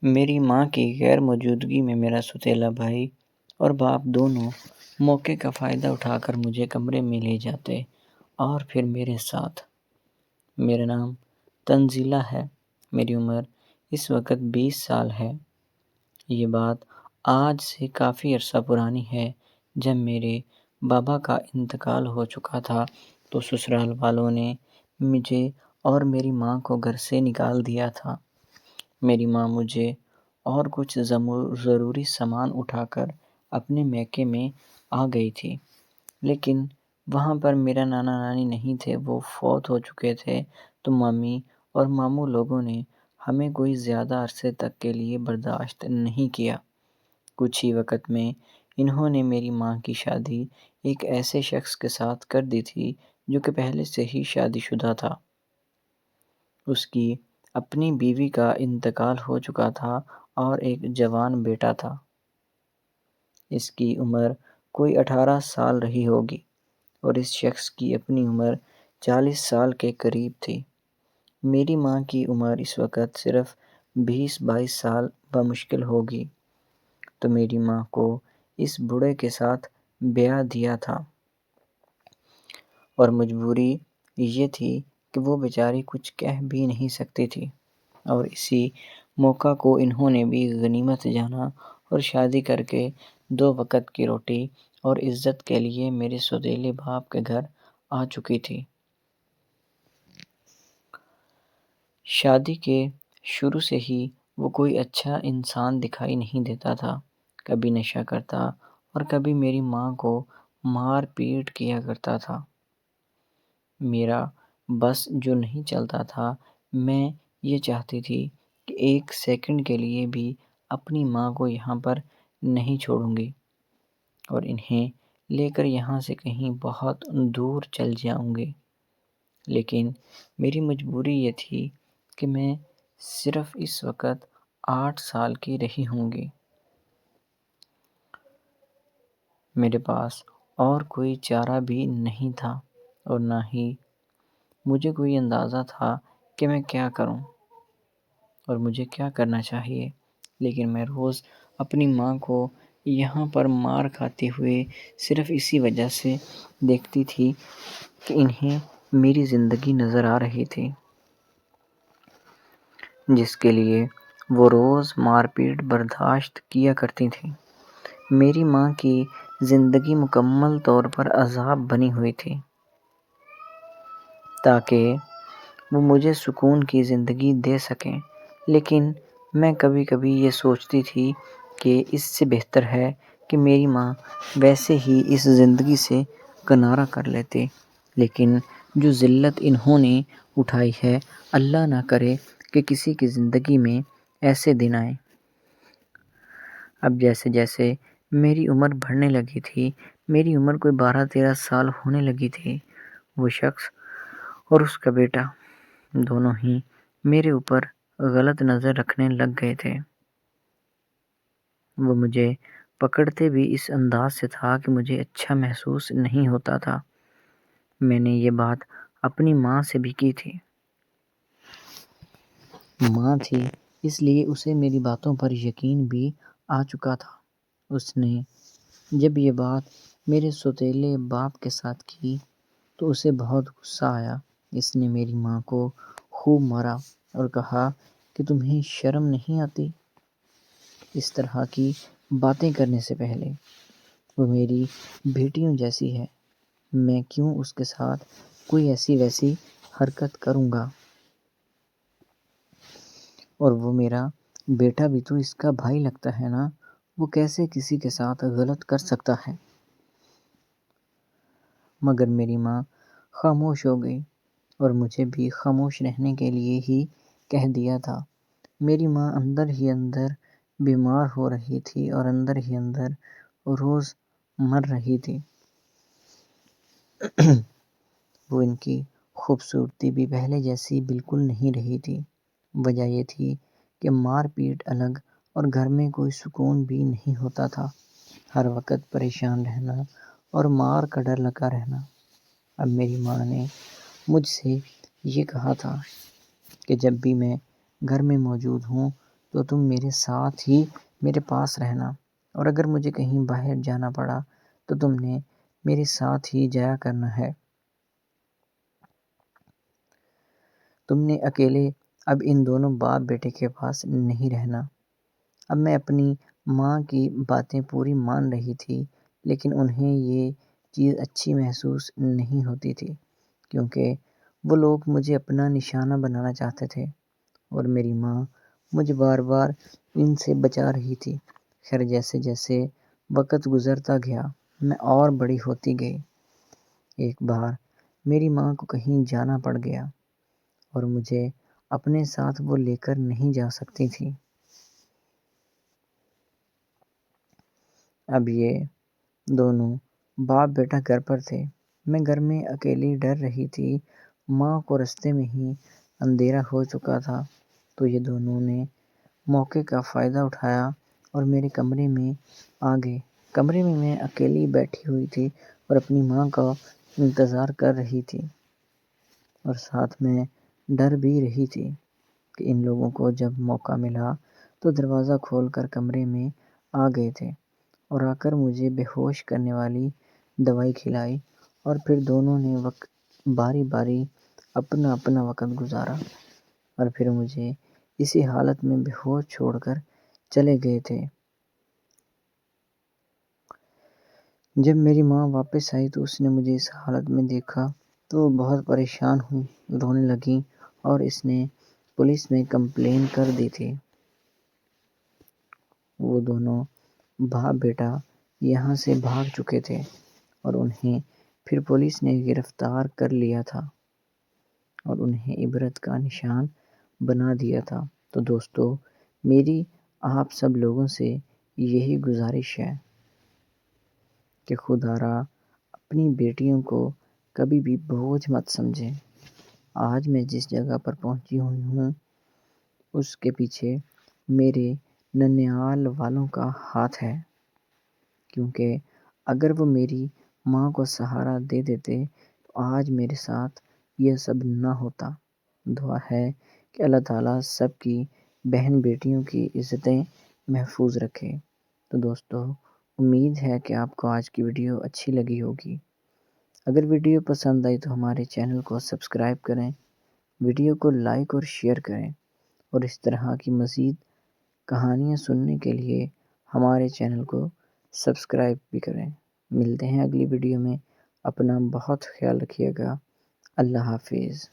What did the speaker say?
میری ماں کی غیر موجودگی میں میرا سوتیلا بھائی اور باپ دونوں موقع کا فائدہ اٹھا کر مجھے کمرے میں لے جاتے اور پھر میرے ساتھ۔ میرا نام تنزیلہ ہے۔ میری عمر اس وقت 20 سال ہے۔ یہ بات آج سے کافی عرصہ پرانی ہے۔ جب میرے بابا کا انتقال ہو چکا تھا تو سسرال والوں نے مجھے اور میری ماں کو گھر سے نکال دیا تھا۔ میری ماں مجھے اور کچھ ضروری سامان اٹھا کر اپنے میکے میں آ گئی تھی، لیکن وہاں پر میرا نانا نانی نہیں تھے، وہ فوت ہو چکے تھے، تو مامی اور ماموں لوگوں نے ہمیں کوئی زیادہ عرصے تک کے لیے برداشت نہیں کیا۔ کچھ ہی وقت میں انہوں نے میری ماں کی شادی ایک ایسے شخص کے ساتھ کر دی تھی جو کہ پہلے سے ہی شادی شدہ تھا۔ اس کی اپنی بیوی کا انتقال ہو چکا تھا اور ایک جوان بیٹا تھا۔ اس کی عمر کوئی 18 سال رہی ہوگی اور اس شخص کی اپنی عمر 40 سال کے قریب تھی۔ میری ماں کی عمر اس وقت صرف 20-22 سال بمشکل ہوگی، تو میری ماں کو اس بوڑھے کے ساتھ بیاہ دیا تھا اور مجبوری یہ تھی کہ وہ بیچاری کچھ کہہ بھی نہیں سکتی تھی، اور اسی موقع کو انہوں نے بھی غنیمت جانا اور شادی کر کے 2 وقت کی روٹی اور عزت کے لیے میرے سوتیلے باپ کے گھر آ چکی تھی۔ شادی کے شروع سے ہی وہ کوئی اچھا انسان دکھائی نہیں دیتا تھا، کبھی نشہ کرتا اور کبھی میری ماں کو مار پیٹ کیا کرتا تھا۔ میرا بس جو نہیں چلتا تھا، میں یہ چاہتی تھی کہ 1 سیکنڈ کے لیے بھی اپنی ماں کو یہاں پر نہیں چھوڑوں گی اور انہیں لے کر یہاں سے کہیں بہت دور چل جاؤں گی، لیکن میری مجبوری یہ تھی کہ میں صرف اس وقت 8 سال کی رہی ہوں گی۔ میرے پاس اور کوئی چارہ بھی نہیں تھا اور نہ ہی مجھے کوئی اندازہ تھا کہ میں کیا کروں اور مجھے کیا کرنا چاہیے، لیکن میں روز اپنی ماں کو یہاں پر مار کھاتے ہوئے صرف اسی وجہ سے دیکھتی تھی کہ انہیں میری زندگی نظر آ رہی تھی، جس کے لیے وہ روز مار پیٹ برداشت کیا کرتی تھیں۔ میری ماں کی زندگی مکمل طور پر عذاب بنی ہوئی تھی تاکہ وہ مجھے سکون کی زندگی دے سکیں، لیکن میں کبھی کبھی یہ سوچتی تھی کہ اس سے بہتر ہے کہ میری ماں ویسے ہی اس زندگی سے کنارہ کر لیتے، لیکن جو ذلت انہوں نے اٹھائی ہے، اللہ نہ کرے کہ کسی کی زندگی میں ایسے دن آئیں۔ اب جیسے جیسے میری عمر بڑھنے لگی تھی، میری عمر کوئی 12-13 سال ہونے لگی تھی، وہ شخص اور اس کا بیٹا دونوں ہی میرے اوپر غلط نظر رکھنے لگ گئے تھے۔ وہ مجھے پکڑتے بھی اس انداز سے تھا کہ مجھے اچھا محسوس نہیں ہوتا تھا۔ میں نے یہ بات اپنی ماں سے بھی کی تھی۔ ماں تھی اس لیے اسے میری باتوں پر یقین بھی آ چکا تھا۔ اس نے جب یہ بات میرے سوتیلے باپ کے ساتھ کی تو اسے بہت غصہ آیا۔ اس نے میری ماں کو خوب مارا اور کہا کہ تمہیں شرم نہیں آتی اس طرح کی باتیں کرنے سے؟ پہلے وہ میری بیٹیوں جیسی ہے، میں کیوں اس کے ساتھ کوئی ایسی ویسی حرکت کروں گا؟ اور وہ میرا بیٹا بھی تو اس کا بھائی لگتا ہے نا، وہ کیسے کسی کے ساتھ غلط کر سکتا ہے؟ مگر میری ماں خاموش ہو گئی اور مجھے بھی خاموش رہنے کے لیے ہی کہہ دیا تھا۔ میری ماں اندر ہی اندر بیمار ہو رہی تھی اور اندر ہی اندر روز مر رہی تھی۔ وہ ان کی خوبصورتی بھی پہلے جیسی بالکل نہیں رہی تھی۔ وجہ یہ تھی کہ مار پیٹ الگ اور گھر میں کوئی سکون بھی نہیں ہوتا تھا، ہر وقت پریشان رہنا اور مار کا ڈر لگا رہنا۔ اب میری ماں نے مجھ سے یہ کہا تھا کہ جب بھی میں گھر میں موجود ہوں تو تم میرے ساتھ ہی میرے پاس رہنا، اور اگر مجھے کہیں باہر جانا پڑا تو تم نے میرے ساتھ ہی جایا کرنا ہے۔ تم نے اکیلے اب ان دونوں باپ بیٹے کے پاس نہیں رہنا۔ اب میں اپنی ماں کی باتیں پوری مان رہی تھی، لیکن انہیں یہ چیز اچھی محسوس نہیں ہوتی تھی، کیونکہ وہ لوگ مجھے اپنا نشانہ بنانا چاہتے تھے، اور میری ماں مجھے بار بار ان سے بچا رہی تھی۔ خیر، جیسے جیسے وقت گزرتا گیا میں اور بڑی ہوتی گئی۔ ایک بار میری ماں کو کہیں جانا پڑ گیا اور مجھے اپنے ساتھ وہ لے کر نہیں جا سکتی تھی۔ اب یہ دونوں باپ بیٹا گھر پر تھے۔ میں گھر میں اکیلی ڈر رہی تھی۔ ماں کو رستے میں ہی اندھیرا ہو چکا تھا، تو یہ دونوں نے موقع کا فائدہ اٹھایا اور میرے کمرے میں آ گئے۔ کمرے میں میں اکیلی بیٹھی ہوئی تھی اور اپنی ماں کا انتظار کر رہی تھی، اور ساتھ میں ڈر بھی رہی تھی کہ ان لوگوں کو جب موقع ملا تو دروازہ کھول کر کمرے میں آ گئے تھے اور آ کر مجھے بے ہوش کرنے والی دوائی کھلائی، اور پھر دونوں نے باری باری اپنا اپنا وقت گزارا، اور پھر مجھے اسی حالت میں بے ہوش چھوڑ کر چلے گئے تھے۔ جب میری ماں واپس آئی تو اس نے مجھے اس حالت میں دیکھا تو وہ بہت پریشان ہوئی، رونے لگی اور اس نے پولیس میں کمپلین کر دی تھی۔ وہ دونوں باپ بیٹا یہاں سے بھاگ چکے تھے اور انہیں پھر پولیس نے گرفتار کر لیا تھا اور انہیں عبرت کا نشان بنا دیا تھا۔ تو دوستو، میری آپ سب لوگوں سے یہی گزارش ہے کہ خدا را اپنی بیٹیوں کو کبھی بھی بوجھ مت سمجھیں۔ آج میں جس جگہ پر پہنچی ہوئی ہوں اس کے پیچھے میرے ننیال والوں کا ہاتھ ہے، کیونکہ اگر وہ میری ماں کو سہارا دے دیتے تو آج میرے ساتھ یہ سب نہ ہوتا۔ دعا ہے کہ اللہ تعالیٰ سب کی بہن بیٹیوں کی عزتیں محفوظ رکھے۔ تو دوستو، امید ہے کہ آپ کو آج کی ویڈیو اچھی لگی ہوگی۔ اگر ویڈیو پسند آئی تو ہمارے چینل کو سبسکرائب کریں، ویڈیو کو لائک اور شیئر کریں، اور اس طرح کی مزید کہانیاں سننے کے لیے ہمارے چینل کو سبسکرائب بھی کریں۔ ملتے ہیں اگلی ویڈیو میں۔ اپنا بہت خیال رکھیے گا۔ اللہ حافظ۔